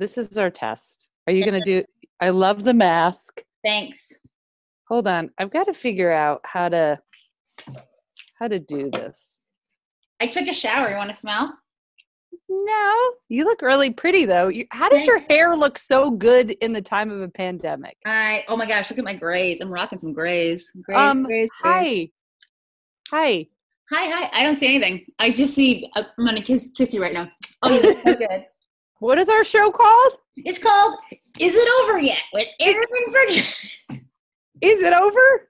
this is our test. Are you going to do, I love the mask. Thanks. Hold on. I've got to figure out how to do this. I took a shower. You want to smell? No, you look really pretty though. How does your hair look so good in the time of a pandemic? Oh my gosh, look at my grays. I'm rocking some grays. Hi. I don't see anything. I just see, I'm going to kiss you right now. Oh, you look so good. What is our show called? It's called Is It Over Yet? With Erin Bridget. Is it over?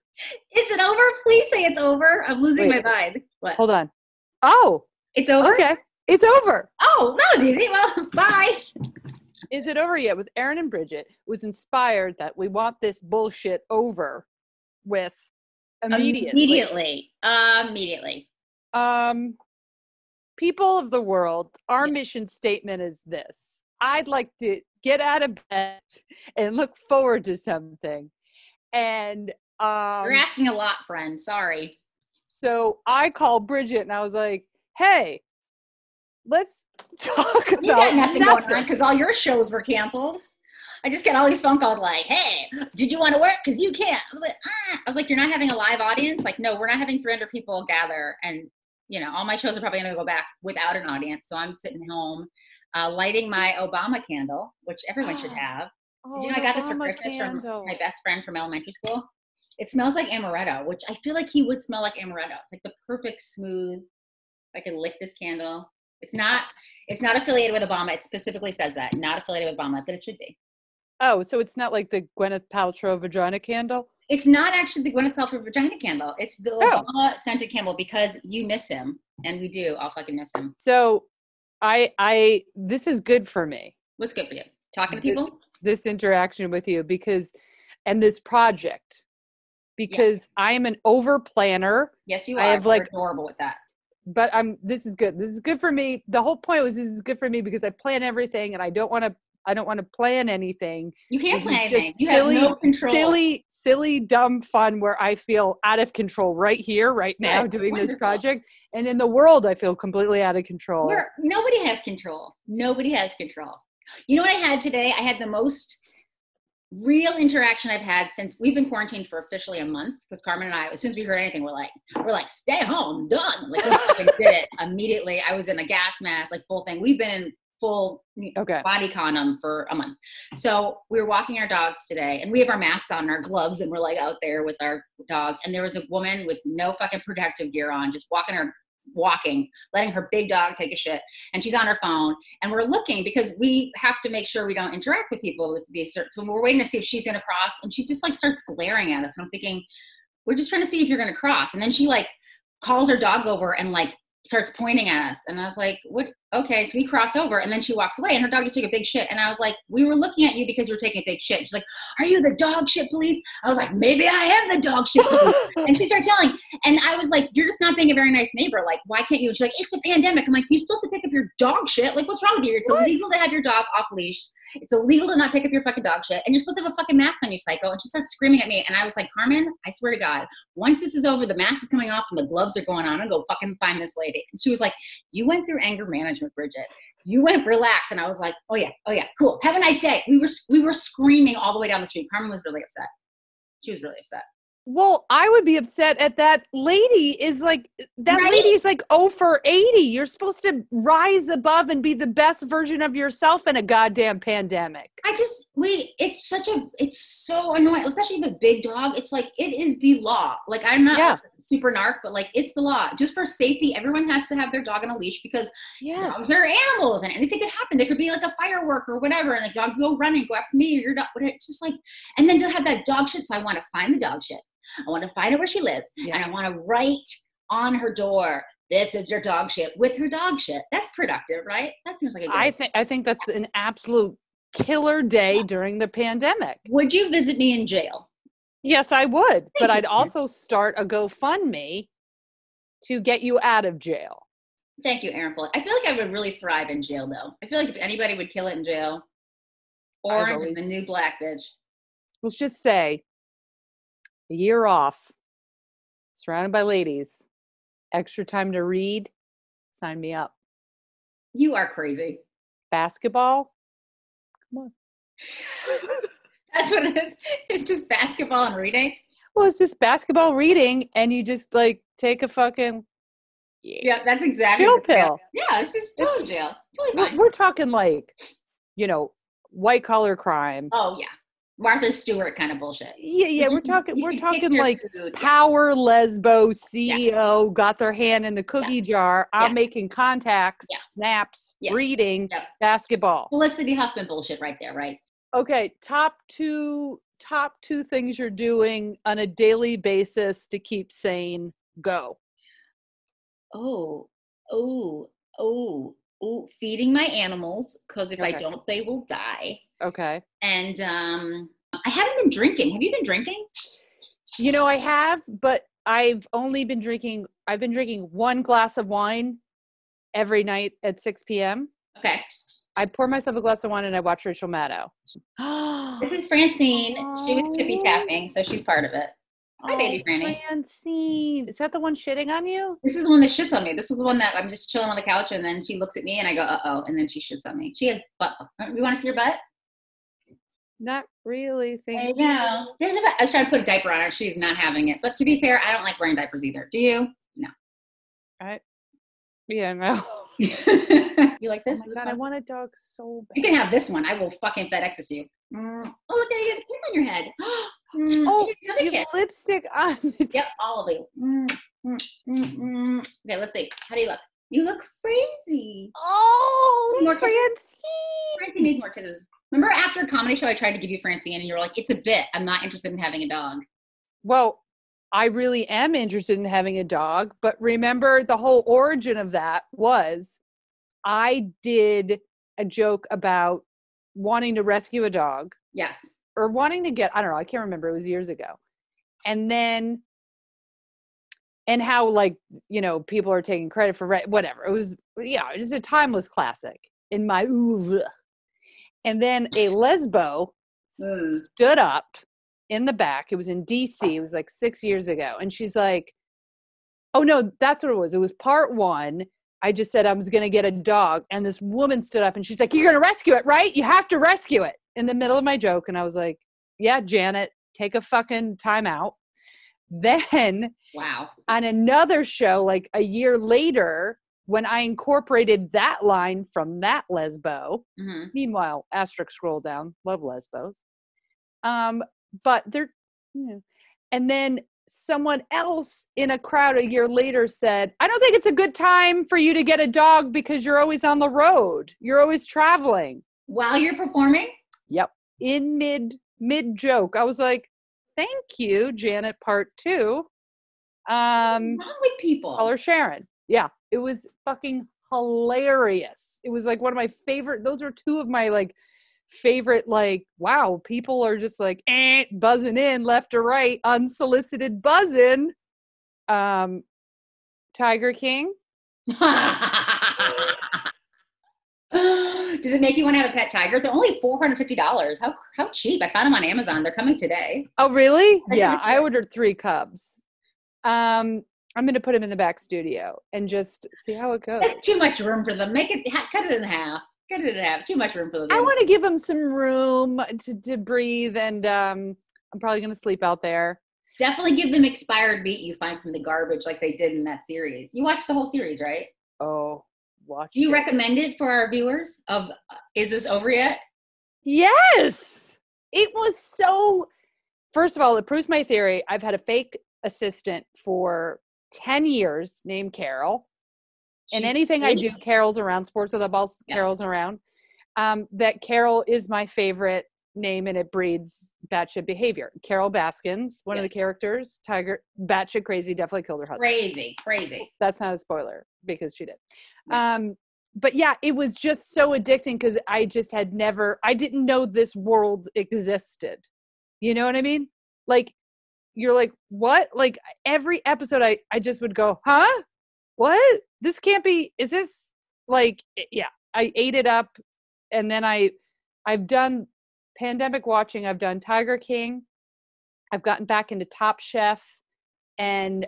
Is it over? Please say it's over. I'm losing my mind. What? Hold on. Oh. It's over? Okay. It's over. Oh, that was easy. Well, bye. Is It Over Yet? With Erin and Bridget was inspired that we want this bullshit over with immediately. People of the world, our mission statement is this. I'd like to get out of bed and look forward to something. And you're asking a lot, friend. Sorry. So I called Bridget and I was like, hey, let's talk about you got nothing going on because all your shows were canceled. I just get all these phone calls like, hey, did you want to work? Because you can't. I was like, you're not having a live audience? Like, no, we're not having 300 people gather. And, you know, all my shows are probably going to go back without an audience. So I'm sitting home lighting my Obama candle, which everyone should have. Did you know I got this for Christmas from my best friend from elementary school? It smells like amaretto, which I feel like he would smell like amaretto. It's like the perfect smooth. I can lick this candle. It's not affiliated with Obama. It specifically says that. Not affiliated with Obama, but it should be. Oh, so it's not like the Gwyneth Paltrow vagina candle? It's not actually the Gwyneth Paltrow vagina candle. It's the Obama scented candle because you miss him. And we do. I'll fucking miss him. So this is good for me. What's good for you? Talking to people? This interaction with you and this project. Because I am an over planner. Yes, you are. You're adorable with that. But this is good. This is good for me. The whole point was this is good for me because I plan everything and I don't want to plan anything. You can't plan anything. You have no control. Silly, dumb fun where I feel out of control right here, right now, doing this project. And in the world, I feel completely out of control. Nobody has control. Nobody has control. You know what I had today? I had the most real interaction I've had since we've been quarantined for officially a month, because Carmen and I, as soon as we heard anything, we're like, stay home, done. Like, we fucking did it immediately. I was in a gas mask, like full thing. We've been in full body condom for a month. So we were walking our dogs today and we have our masks on and our gloves and we're like out there with our dogs. And there was a woman with no fucking protective gear on, just letting her big dog take a shit. And she's on her phone and we're looking because we have to make sure we don't interact with people with to be a certain. So we're waiting to see if she's going to cross and she just like starts glaring at us. And I'm thinking, we're just trying to see if you're going to cross. And then she like calls her dog over and like starts pointing at us. And I was like, what? Okay. So we cross over and then she walks away and her dog just took a big shit. And I was like, we were looking at you because you were taking a big shit. She's like, are you the dog shit police? I was like, maybe I am the dog shit police. And she started telling, and I was like, you're just not being a very nice neighbor. Like, why can't you? And she's like, it's a pandemic. I'm like, you still have to pick up your dog shit. Like, what's wrong with you? It's illegal to have your dog off leash. It's illegal to not pick up your fucking dog shit. And you're supposed to have a fucking mask on, you psycho. And she starts screaming at me. And I was like, Carmen, I swear to God, once this is over, the mask is coming off and the gloves are going on. I'll go fucking find this lady. And she was like, you went through anger management, Bridget. You went relax. And I was like, oh yeah, cool. Have a nice day. We were screaming all the way down the street. Carmen was really upset. She was really upset. Well, I would be upset at that lady is like, lady is like 0 for 80. You're supposed to rise above and be the best version of yourself in a goddamn pandemic. It's so annoying, especially with a big dog. It's like, it is the law. Like, I'm not super narc, but like, it's the law. Just for safety, everyone has to have their dog on a leash because dogs are animals and anything could happen. There could be like a firework or whatever. And the dog go running, go after me or your dog. But it's just like, and then to have that dog shit. So I want to find the dog shit. I want to find out where she lives and I want to write on her door, this is your dog shit with her dog shit. That's productive, right? That seems like a good I think that's an absolute killer day during the pandemic. Would you visit me in jail? Yes, I would. But I'd also start a GoFundMe to get you out of jail. Thank you, Erin Foley. I feel like I would really thrive in jail, though. I feel like if anybody would kill it in jail, Orange is the new black bitch. Let's just say, a year off, surrounded by ladies, extra time to read, sign me up. You are crazy. Basketball, Come on. That's what it is. It's just basketball and reading. Well, it's just basketball, reading, and you just like take a fucking that's exactly chill pill. Yeah, it's just totally jail. Totally fine. We're talking like, white collar crime. Oh yeah, Martha Stewart kind of bullshit. Yeah, we're talking like power lesbo CEO got their hand in the cookie jar. I'm making contacts, naps, reading, basketball. Felicity Huffman bullshit right there, right? Okay, top two things you're doing on a daily basis to keep sane. Go. Oh, feeding my animals, because if I don't, they will die. Okay. And I haven't been drinking. Have you been drinking? I have, but I've been drinking 1 glass of wine every night at 6 p.m. Okay. I pour myself a glass of wine and I watch Rachel Maddow. This is Francine. She was tippy tapping, so she's part of it. Hi, baby Franny. Francine. Is that the one shitting on you? This is the one that shits on me. This was the one that I'm just chilling on the couch and then she looks at me and I go, uh-oh, and then she shits on me. She has butt. You want to see her butt? Not really. There you go. There's a butt. I was trying to put a diaper on her. She's not having it. But to be fair, I don't like wearing diapers either. Do you? No. Yeah, no. You like this? Oh my God, I want a dog so bad. You can have this one. I will fucking FedEx it to you. Oh, look, there you go. It's on your head. You have lipstick on. Yep, all of you. Okay, let's see. How do you look? You look crazy. Oh, Francine. Francine needs more titties. Remember after a comedy show, I tried to give you Francine and you were like, it's a bit. I'm not interested in having a dog. Well, I really am interested in having a dog, but remember the whole origin of that was I did a joke about wanting to rescue a dog. Yes. Or wanting to get, I don't know, I can't remember. It was years ago. And how like, people are taking credit for whatever. It was, just a timeless classic in my oeuvre. And then a lesbo stood up in the back. It was in DC. It was like 6 years ago. And she's like, oh no, that's what it was. It was part 1. I just said I was going to get a dog. And this woman stood up and she's like, you're going to rescue it, right? You have to rescue it. In the middle of my joke. And I was like, yeah, Janet, take a fucking time out. Then on another show, like a year later, when I incorporated that line from that lesbo, meanwhile, asterisk scroll down, love lesbos. But they're, and then someone else in a crowd a year later said, I don't think it's a good time for you to get a dog because you're always on the road. You're always traveling. While you're performing? Yep. In mid joke. I was like, thank you, Janet part 2. What's wrong with people? Call her Sharon. Yeah. It was fucking hilarious. It was like one of my favorite, those are 2 of my like favorite, like, wow, people are just like buzzing in left or right, unsolicited buzzing. Tiger King. Does it make you want to have a pet tiger? They're only $450. How cheap. I found them on Amazon. They're coming today. Oh, really? Yeah, I ordered 3 cubs. I'm going to put them in the back studio and just see how it goes. That's too much room for them. Cut it in half. Cut it in half. Too much room for them. I want to give them some room to breathe, and I'm probably going to sleep out there. Definitely give them expired meat you find from the garbage like they did in that series. You watched the whole series, right? Oh. Do you recommend it for our viewers is this over yet? Yes. It was so, first of all, it proves my theory. I've had a fake assistant for 10 years named Carol. And anything I do, Carol's around. Sports with a Ball, Carol's around. That Carol is my favorite name and it breeds batshit behavior. Carol Baskins, one of the characters, Tiger, batshit crazy, definitely killed her husband. Crazy. That's not a spoiler because she did. But yeah, it was just so addicting because I just had I didn't know this world existed. You know what I mean? Like, you're like, what? Like every episode I just would go, huh? What? This can't be, is this like, yeah, I ate it up. And then I've done pandemic watching. I've done Tiger King. I've gotten back into Top Chef and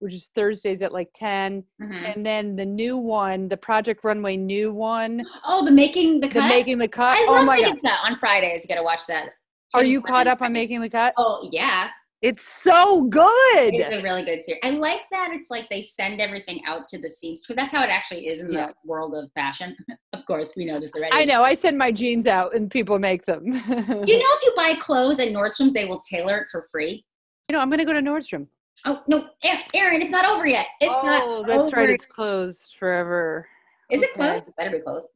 which is Thursdays at like 10. And then the new one, the Project Runway new one. Oh, the Making the Cut? The Making the Cut. I love Making the Cut on Fridays. You got to watch that. Are you caught up on Making the Cut? Oh, yeah. It's so good. It's a really good series. I like that it's like they send everything out to the seams, because that's how it actually is in the world of fashion. Of course, we know this already. I know. I send my jeans out and people make them. Do you know if you buy clothes at Nordstrom's, they will tailor it for free? You know, I'm going to go to Nordstrom. Oh, no. Erin, it's not over yet. It's not over. Oh, that's right. It's closed forever. Is it closed? It better be closed.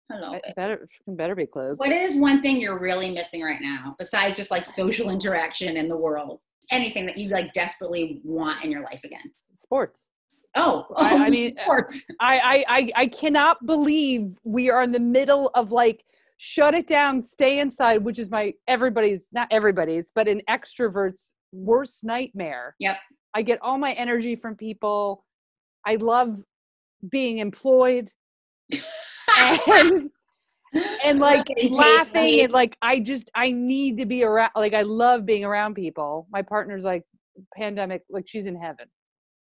Hello. It better be closed. What is one thing you're really missing right now, besides just like social interaction in the world? Anything that you like desperately want in your life again? Sports. I mean, sports. I cannot believe we are in the middle of like shut it down, stay inside, which is not everybody's, but an extrovert's worst nightmare. Yep. I get all my energy from people. I love being employed and like laughing and like I need to be around. Like I love being around people. My partner's like pandemic, like she's in heaven.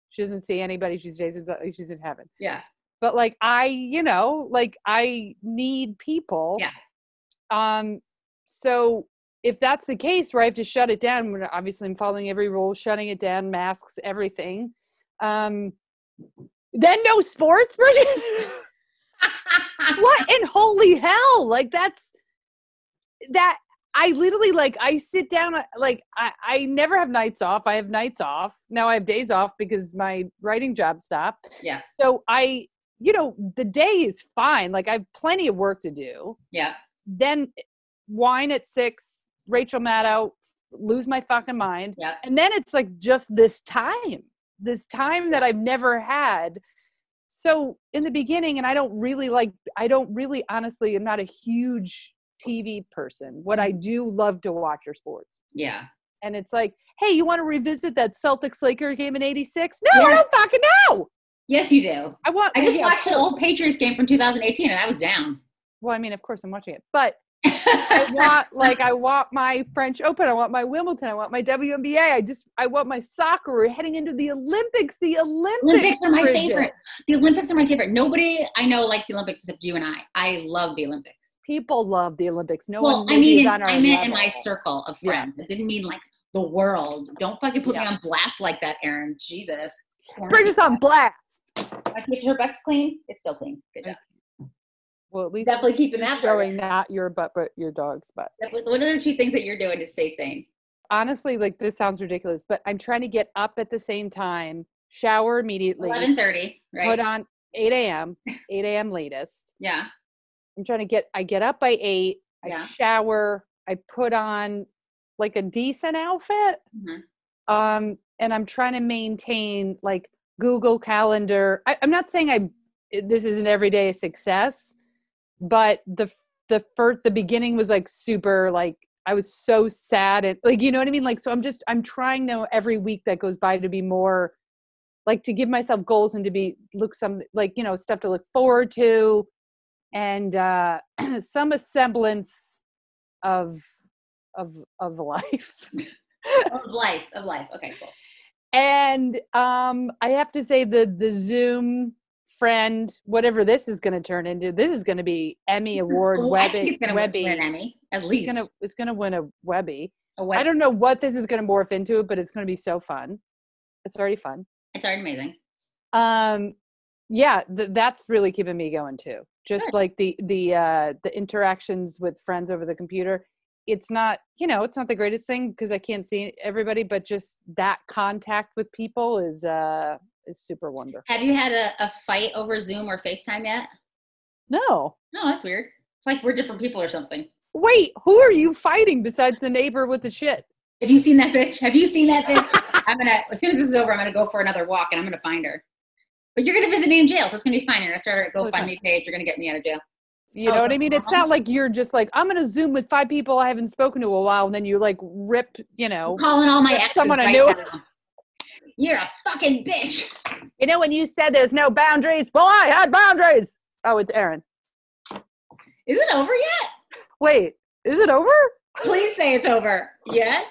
She doesn't see anybody. She's in heaven. Yeah. But like I need people. Yeah. So if that's the case where I have to shut it down, obviously I'm following every rule, shutting it down, masks, everything. Then no sports, Bridget. What in holy hell? Like that I literally like I sit down like I never have nights off. I have nights off. Now I have days off because my writing job stopped. Yeah. So the day is fine. Like I have plenty of work to do. Yeah. Then wine at 6, Rachel Maddow, lose my fucking mind. Yeah. And then it's like just this time that I've never had. So in the beginning, and I don't really honestly, I'm not a huge TV person. What I do love to watch are sports. Yeah. And it's like, hey, you want to revisit that Celtics-Lakers game in 86? No, I don't fucking know. Yes, you do. I just watched an old Patriots game from 2018 and I was down. Well, I mean, of course I'm watching it, but I want my French Open. I want my Wimbledon. I want my WNBA. I want my soccer. We're heading into the Olympics. The Olympics are my favorite. The Olympics are my favorite. Nobody I know likes the Olympics except you and I. I love the Olympics. People love the Olympics. I meant in my circle of friends. Yeah. It didn't mean like the world. Don't fucking put me on blast like that, Erin. Jesus. Bring us on blast. I see if her butt's clean. It's still clean. Good job. Well, at least definitely keeping that showing not your butt, but your dog's butt. What are the 2 things that you're doing to stay sane? Honestly, like this sounds ridiculous, but I'm trying to get up at the same time, shower immediately. 11:30, right? Put on 8 a.m. latest. Yeah. I'm trying to I get up by 8. I shower. I put on like a decent outfit. Mm-hmm. And I'm trying to maintain like Google Calendar. I'm not saying this is an everyday success, but the beginning was like super, like I was so sad and like, you know what I mean? Like, so I'm trying now every week that goes by to be more like, to give myself goals and to look some like, stuff to look forward to and, some semblance of life. of life. Okay, cool. And, I have to say the Zoom friend, whatever this is going to turn into, this is going to be Emmy Award I think it's going to win an Emmy, at least. It's going to win a Webby. I don't know what this is going to morph into, but it's going to be so fun. It's already fun. It's already amazing. Yeah, that's really keeping me going too. Just like the interactions with friends over the computer. It's not, it's not the greatest thing because I can't see everybody, but just that contact with people is super wonderful. Have you had a fight over Zoom or FaceTime yet? No. No, that's weird. It's like we're different people or something. Wait, who are you fighting besides the neighbor with the shit? Have you seen that bitch? As soon as this is over, I'm gonna go for another walk and I'm gonna find her. But you're gonna visit me in jail, so it's gonna be fine. You're gonna start a GoFundMe page. You're gonna get me out of jail. You know what I mean? It's not like you're just like, I'm gonna Zoom with 5 people I haven't spoken to a while, and then you like rip, I'm calling all my exes. Someone I knew. You're a fucking bitch. When you said there's no boundaries, well, I had boundaries. Oh, it's Erin. Is it over yet? Wait, is it over? Please say it's over. Yet?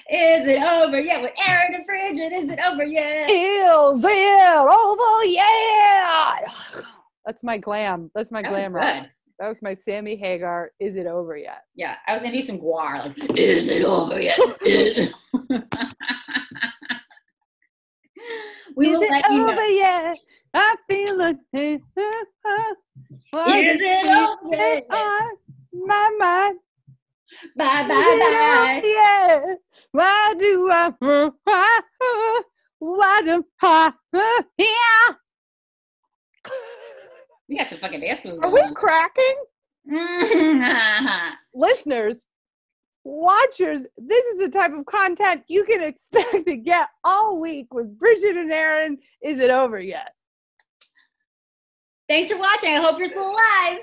Is it over yet? With Erin and Bridget, is it over yet? Is it over yet? That's my glam. That's my glam rock. That was my Sammy Hagar. Is it over yet? Yeah, I was gonna do some guar. Like, is it over yet? We will let you know. Is it over yet? I feel like is it over yet? My mind. Bye, bye, bye. Yeah. Why do I? Why do I? Yeah. We got some fucking dance moves. Are we cracking? Listeners, watchers, this is the type of content you can expect to get all week with Bridget and Erin. Is it over yet? Thanks for watching. I hope you're still alive.